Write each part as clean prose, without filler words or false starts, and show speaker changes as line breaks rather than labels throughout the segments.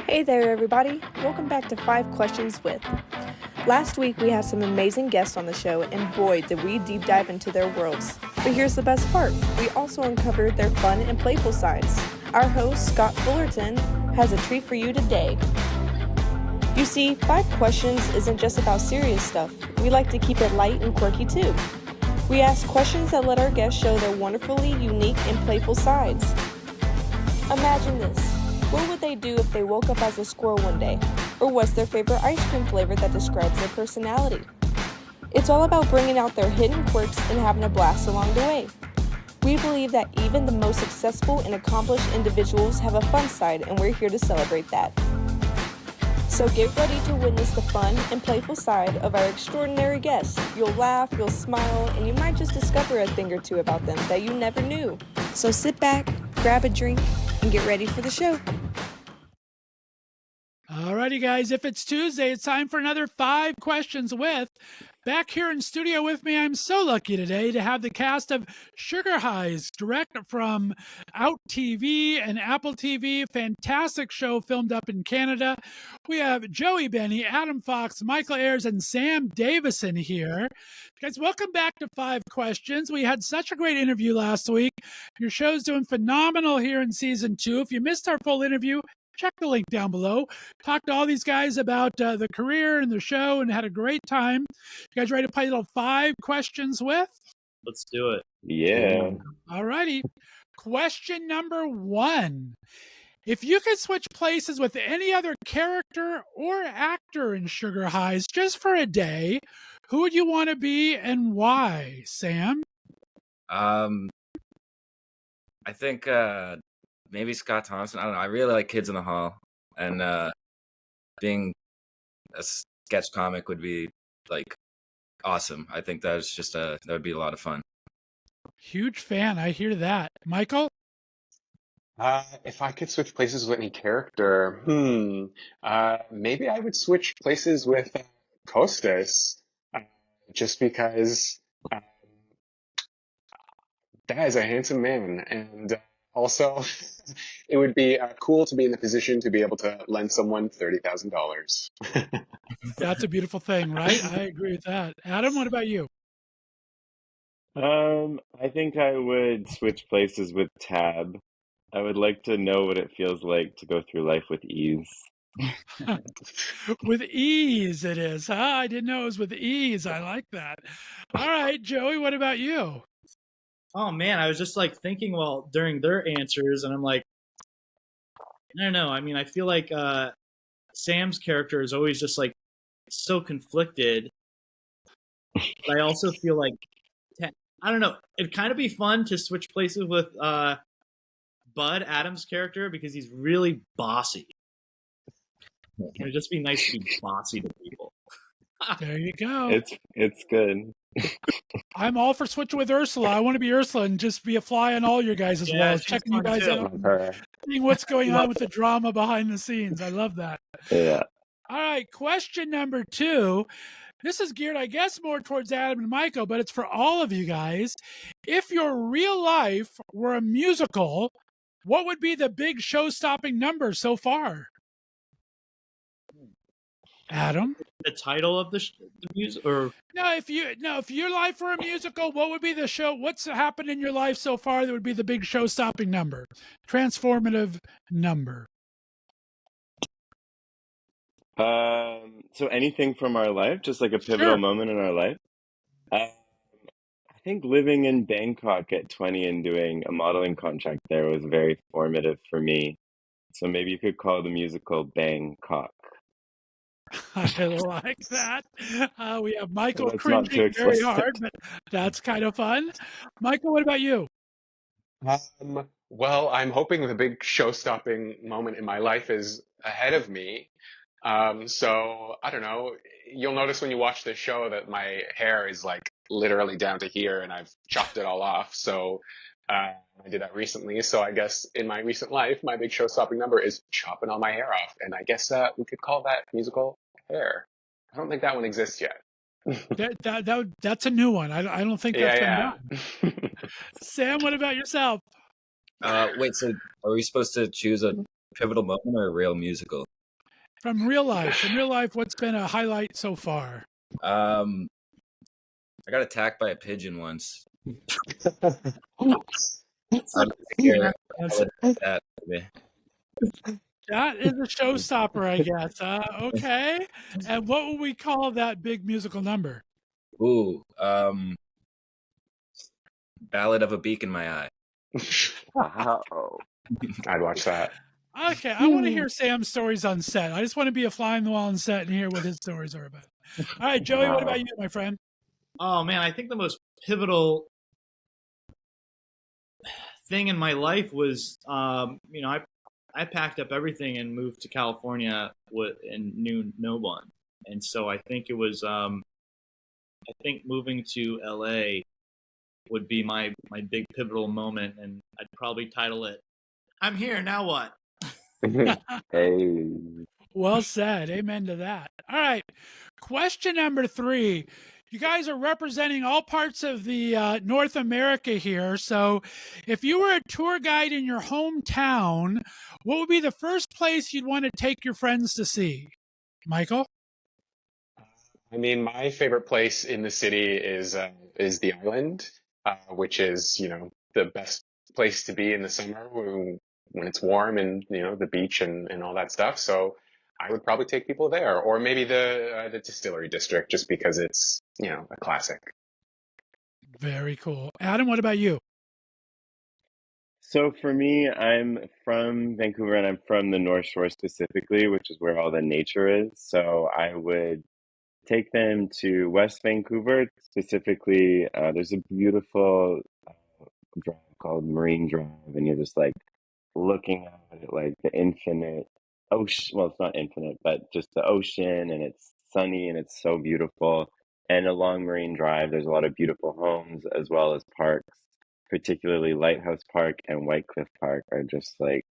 Hey there, everybody. Welcome back to 5 Questions With. Last week we had some amazing guests on the show, and boy, did we deep dive into their worlds. But here's the best part. We also uncovered their fun and playful sides. Our host, Scott Fullerton, has a treat for you today. You see, 5 Questions isn't just about serious stuff. We like to keep it light and quirky too. We ask questions that let our guests show their wonderfully unique and playful sides. Imagine this. What would they do if they woke up as a squirrel one day? Or what's their favorite ice cream flavor that describes their personality? It's all about bringing out their hidden quirks and having a blast along the way. We believe that even the most successful and accomplished individuals have a fun side, and we're here to celebrate that. So get ready to witness the fun and playful side of our extraordinary guests. You'll laugh, you'll smile, and you might just discover a thing or two about them that you never knew. So sit back, grab a drink, and get ready for the show.
Alrighty, guys. If it's Tuesday, it's time for another 5 Questions With. Back here in studio with me, I'm so lucky today to have the cast of Sugar Highs, direct from OutTV and Apple TV. Fantastic show filmed up in Canada. We have Joey, Beni, Adam Fox, Michael Ayres, and Sam Davison here. Guys, welcome back to 5 Questions. We had such a great interview last week. Your show's doing phenomenal here in season 2. If you missed our full interview, check the link down below. Talked to all these guys about the career and the show and had a great time. You guys ready to play a little 5 Questions With?
Let's do it.
Yeah.
All righty. Question number 1. If you could switch places with any other character or actor in Sugar Highs just for a day, who would you want to be and why, Sam?
I think maybe Scott Thompson. I don't know. I really like Kids in the Hall, and being a sketch comic would be like awesome. I think that would be a lot of fun.
Huge fan. I hear that. Michael?
If I could switch places with any character, maybe I would switch places with Costas, just because that is a handsome man, and also it would be cool to be in the position to be able to lend someone $30,000.
That's a beautiful thing, right? I agree with that. Adam, what about you?
I think I would switch places with Tab. I would like to know what it feels like to go through life with ease.
With ease it is, huh? I didn't know it was with ease. I like that. All right, Joey, what about you?
Oh man, I was just like thinking during their answers, and I'm like, I don't know. I mean, I feel like Sam's character is always just like so conflicted. But I also feel like I don't know. It'd kind of be fun to switch places with Bud, Adam's character, because he's really bossy. It'd just be nice to be bossy to people.
There you go.
It's good.
I'm all for switching with Ursula. I want to be Ursula and just be a fly on all your guys as well, checking you guys out, seeing what's going on with the drama behind the scenes. I love that.
Yeah.
All right, question number 2. This is geared, I guess, more towards Adam and Michael, but it's for all of you guys. If your real life were a musical, what would be the big show-stopping number so far? Adam?
The title of the music, or
if your life were a musical, what would be the show? What's happened in your life so far that would be the big show-stopping number, transformative number?
So anything from our life, just like a pivotal moment in our life. I think living in Bangkok at 20 and doing a modeling contract there was very formative for me. So maybe you could call the musical Bangkok.
I like that. We have Michael cringing very hard, but that's kind of fun. Michael, what about you?
Well, I'm hoping the big show-stopping moment in my life is ahead of me. So I don't know. You'll notice when you watch this show that my hair is like literally down to here, and I've chopped it all off. So I did that recently. So I guess in my recent life, my big show-stopping number is chopping all my hair off, and I guess we could call that musical Hair. I don't think that one exists yet.
That's a new one. I don't think that's been done. Sam, what about yourself?
Wait, so are we supposed to choose a pivotal moment or a real musical?
From real life, what's been a highlight so far?
I got attacked by a pigeon once.
That's
I'd
a
like to hear
answer.
that. Maybe.
That is a showstopper, I guess. Okay. And what would we call that big musical number?
Ooh, Ballad of a Beak in My Eye.
Wow.
I'd watch that.
Okay, I want to hear Sam's stories on set. I just want to be a fly on the wall on set and hear what his stories are about. All right, Joey, what about
Wow.
you, my friend?
Oh man, I think the most pivotal thing in my life was, I packed up everything and moved to California and knew no one, and so I think it was, I think moving to LA would be my big pivotal moment, and I'd probably title it, "I'm here now. What?"
Hey.
Well said. Amen to that. All right. Question number 3. You guys are representing all parts of the North America here. So if you were a tour guide in your hometown, what would be the first place you'd want to take your friends to see? Michael?
I mean, my favorite place in the city is the island, which is, the best place to be in the summer when it's warm and, the beach and all that stuff. So I would probably take people there, or maybe the distillery district, just because it's, a classic.
Very cool. Adam, what about you?
So for me, I'm from Vancouver and I'm from the North Shore specifically, which is where all the nature is. So I would take them to West Vancouver. Specifically, there's a beautiful drive called Marine Drive, and you're just like looking out at like the infinite ocean. Well, it's not infinite, but just the ocean, and it's sunny and it's so beautiful. And along Marine Drive, there's a lot of beautiful homes as well as parks, particularly Lighthouse Park and White Cliff Park are just like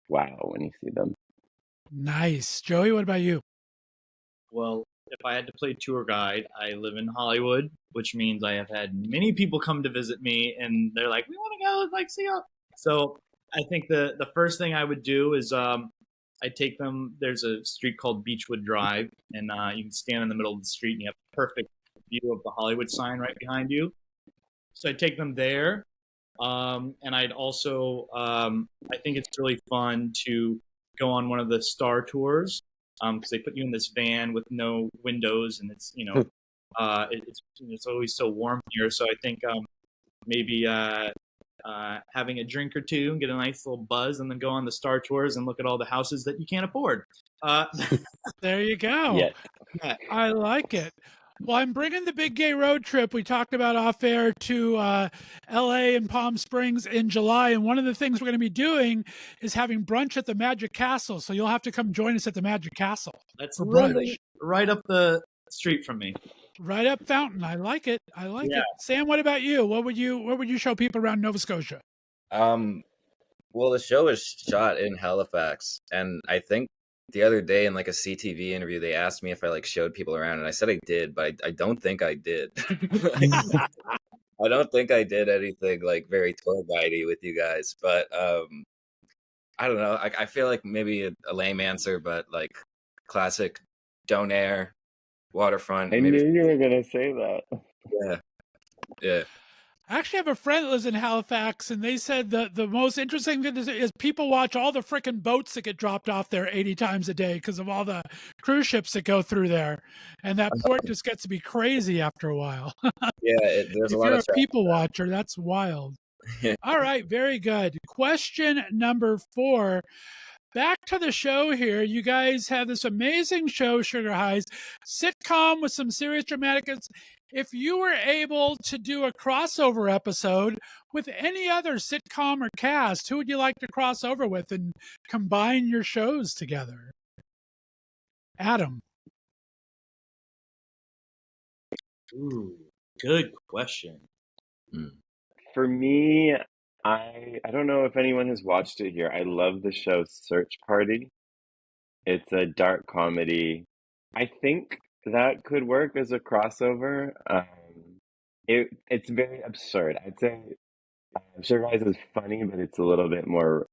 wow when you see them.
Nice. Joey, what about you?
Well, if I had to play tour guide, I live in Hollywood, which means I have had many people come to visit me, and they're like, "We want to go, like, see how." So I think the first thing I would do is, I take them. There's a street called Beechwood Drive, and you can stand in the middle of the street, and you have a perfect view of the Hollywood sign right behind you. So I take them there, and I'd also, I think it's really fun to go on one of the Star Tours, because they put you in this van with no windows, and it's, it's always so warm here. So I think, maybe having a drink or two and get a nice little buzz, and then go on the Star Tours and look at all the houses that you can't afford.
There you go.
Yes.
Yeah.
I like it. Well, I'm bringing the big gay road trip we talked about off air to LA and Palm Springs in July. And one of the things we're going to be doing is having brunch at the Magic Castle. So you'll have to come join us at the Magic Castle.
That's
for
literally
brunch.
right up the street from me.
Right up Fountain. I like it. I like
Yeah.
it. Sam, what about you? What would you show people around Nova Scotia?
Well, the show is shot in Halifax, and I think the other day in like a CTV interview, they asked me if I like showed people around, and I said I did, but I don't think I did. I don't think I did anything like very tour guidey with you guys, but I don't know. I feel like maybe a lame answer, but like classic Donair, waterfront.
I
Maybe
knew you were gonna say that.
yeah.
I actually have a friend that lives in Halifax, and they said the most interesting thing is people watch all the frickin' boats that get dropped off there 80 times a day because of all the cruise ships that go through there. And that port just gets to be crazy after a while.
Yeah, there's
If
a lot
you're
of
a
traffic.
people watcher, that's wild. All right, very good. Question number 4. Back to the show here. You guys have this amazing show, Sugar Highs, sitcom with some serious dramatic. If you were able to do a crossover episode with any other sitcom or cast, who would you like to cross over with and combine your shows together? Adam.
Ooh, good question.
For me, I don't know if anyone has watched it here. I love the show Search Party. It's a dark comedy. I think that could work as a crossover. It's very absurd. I'd say Sugar Rise is funny, but it's a little bit more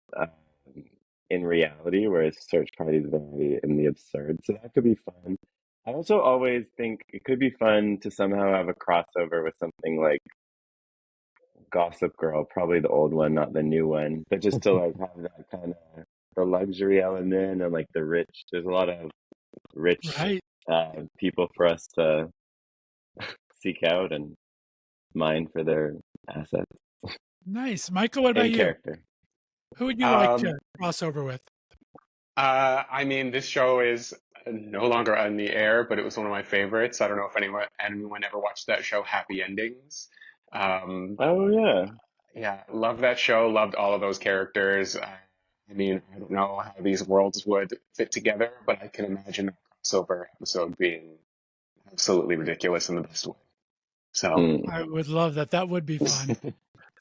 in reality, whereas Search Party is very in the absurd. So that could be fun. I also always think it could be fun to somehow have a crossover with something like Gossip Girl, probably the old one, not the new one, but just to like have that kind of the luxury element and like the rich. There's a lot of rich
Right.
people for us to seek out and mine for their assets
Nice. Michael, what about
and
you?
character.
Who would you like
Um,
to cross over with?
I mean, this show is no longer on the air, but it was one of my favorites. I don't know if anyone ever watched that show, Happy Endings. Um,
Oh yeah,
yeah, loved that show. Loved all of those characters. I mean, I don't know how these worlds would fit together, but I can imagine a crossover episode being absolutely ridiculous in the best way. So,
mm.
I would love that. That would be fun.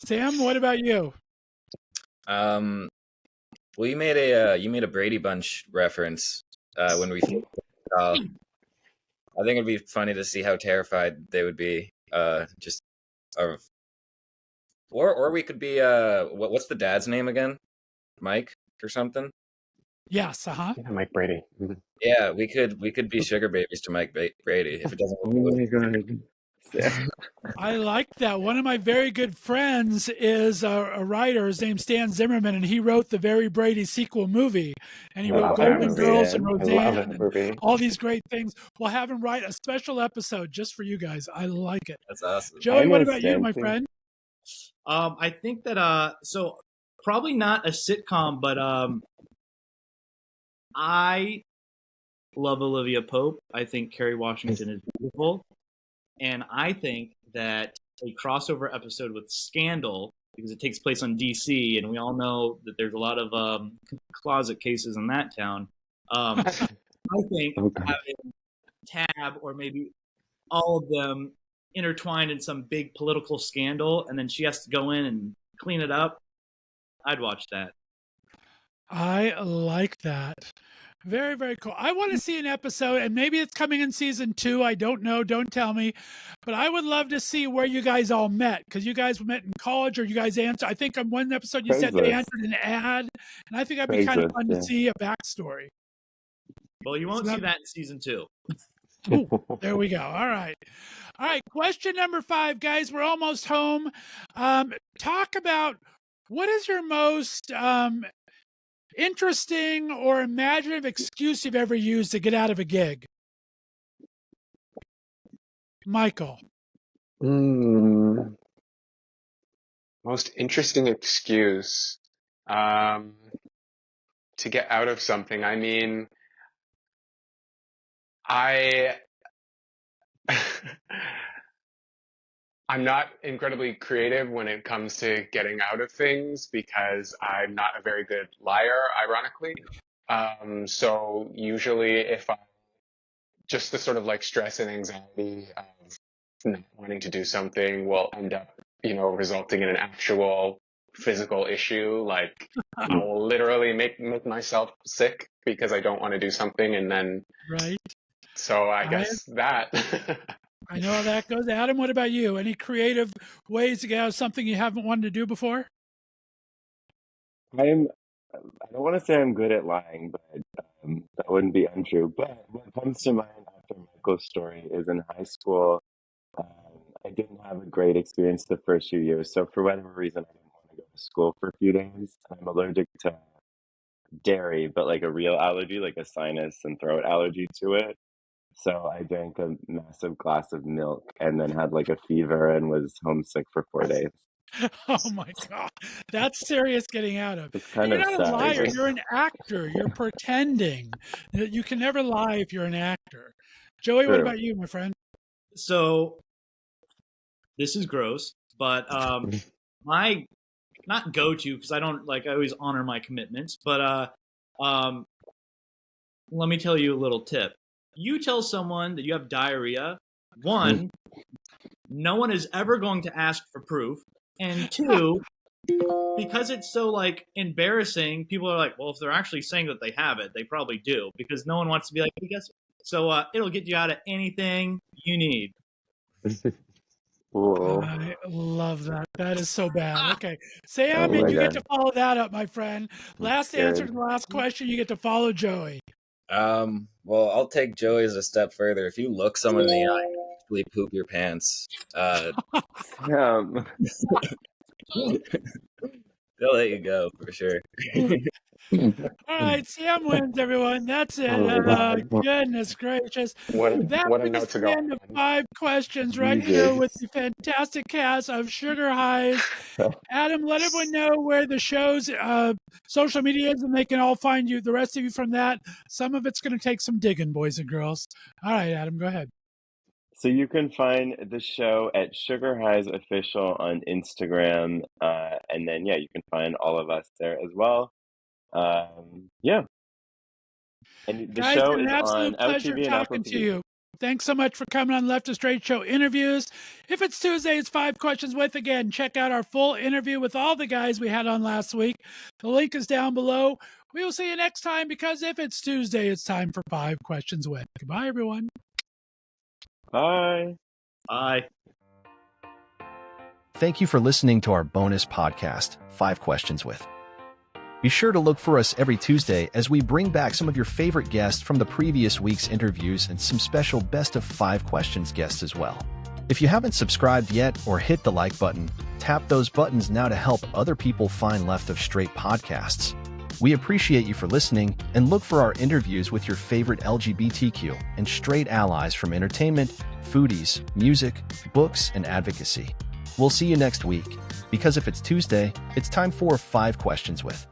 Sam, what about you?
Well, you made a Brady Bunch reference when we. I think it'd be funny to see how terrified they would be. Just of, or we could be what's the dad's name again? Mike or something.
Yes.
yeah, Mike Brady. Mhm.
Yeah, we could be sugar babies to Mike Brady if it doesn't.
Oh my god. Yeah.
I like that. One of my very good friends is a writer. His name's Stan Zimmerman, and he wrote the Very Brady sequel movie. And he wrote
Love that
Golden
movie.
Girls and
I love
Roseanne
that
and
movie.
all these great things. We'll have him write a special episode just for you guys. I like it.
That's awesome.
Joey,
I
what
know
about you,
Stan
my
too.
friend?
I think that so probably not a sitcom, but I love Olivia Pope. I think Kerry Washington is beautiful, and I think that a crossover episode with Scandal, because it takes place on DC, and we all know that there's a lot of closet cases in that town. I think
Oh god.
having Tab or maybe all of them intertwined in some big political scandal, and then she has to go in and clean it up. I'd watch that.
I like that. Very, very cool. I want to see an episode, and maybe it's coming in season 2. I don't know. Don't tell me. But I would love to see where you guys all met, because you guys met in college, or you guys answered. I think on one episode you said they
Craigslist.
answered an ad, and I think that'd be kind of
Craigslist,
fun
yeah.
to see a backstory.
Well, you won't
So
see that in season 2.
Ooh, there we go. All right. All right. Question number 5, guys. We're almost home. Talk about what is your most interesting or imaginative excuse you've ever used to get out of a gig? Michael.
Most interesting excuse to get out of something. I mean, I'm not incredibly creative when it comes to getting out of things because I'm not a very good liar, ironically. So usually if I just the sort of like stress and anxiety of not wanting to do something will end up, resulting in an actual physical issue. Like I will literally make myself sick because I don't want to do something, and then
Right.
so I guess that.
I know how that goes. Adam, what about you? Any creative ways to get out of something you haven't wanted to do before?
I don't want to say I'm good at lying, but that wouldn't be untrue. But what comes to mind after Michael's story is in high school, I didn't have a great experience the first few years. So for whatever reason, I didn't want to go to school for a few days. I'm allergic to dairy, but like a real allergy, like a sinus and throat allergy to it. So I drank a massive glass of milk and then had like a fever and was homesick for 4 days.
Oh my God. That's serious getting out of.
It's
And
kind
you're
of
not a
sad.
liar.
But
You're an actor. You're pretending. You can never lie if you're an actor. Joey, what
true.
about you, my friend?
So this is gross, but my not go-to, because I always honor my commitments, but let me tell you a little tip. You tell someone that you have diarrhea, one, no one is ever going to ask for proof, and two, because it's so embarrassing, people are like, well, if they're actually saying that they have it, they probably do, because no one wants to be like, hey, guess what? So it'll get you out of anything you need.
Whoa.
I love that. That is so bad. Okay.
Oh
Sam, and
my
you get to
God.
follow that up, my friend.
I'm
Last answer to
scared.
the last question, you get to follow Joey.
Well, I'll take Joey's a step further. If you look someone in the eye and actually poop your pants,
Sam.
they'll let you go for sure.
All right, Sam wins, everyone. That's it.
Oh my God.
Goodness gracious. That
What a
brings
note to
the
go
end of
on.
5 questions right here with
Jesus.
the fantastic cast of Sugar Highs. Adam, let everyone know where the show's social media is and they can all find you. The rest of you from that. Some of it's going to take some digging, boys and girls. All right, Adam, go ahead.
So you can find the show at Sugar Highs Official on Instagram. And then, yeah, you can find all of us there as well. Yeah. And the
Guys,
show
an
is on
absolute pleasure
OutTV and Apple
talking to
TV.
you. Thanks so much for coming on Left of Straight Show interviews. If it's Tuesday, it's 5 questions with. Again, check out our full interview with all the guys we had on last week. The link is down below. We will see you next time because if it's Tuesday, it's time for 5 questions with. Goodbye, everyone.
Bye.
Bye.
Thank you for listening to our bonus podcast, 5 Questions With. Be sure to look for us every Tuesday as we bring back some of your favorite guests from the previous week's interviews and some special best of 5 questions guests as well. If you haven't subscribed yet or hit the like button, tap those buttons now to help other people find Left of Straight podcasts. We appreciate you for listening and look for our interviews with your favorite LGBTQ and straight allies from entertainment, foodies, music, books, and advocacy. We'll see you next week, because if it's Tuesday, it's time for 5 Questions With.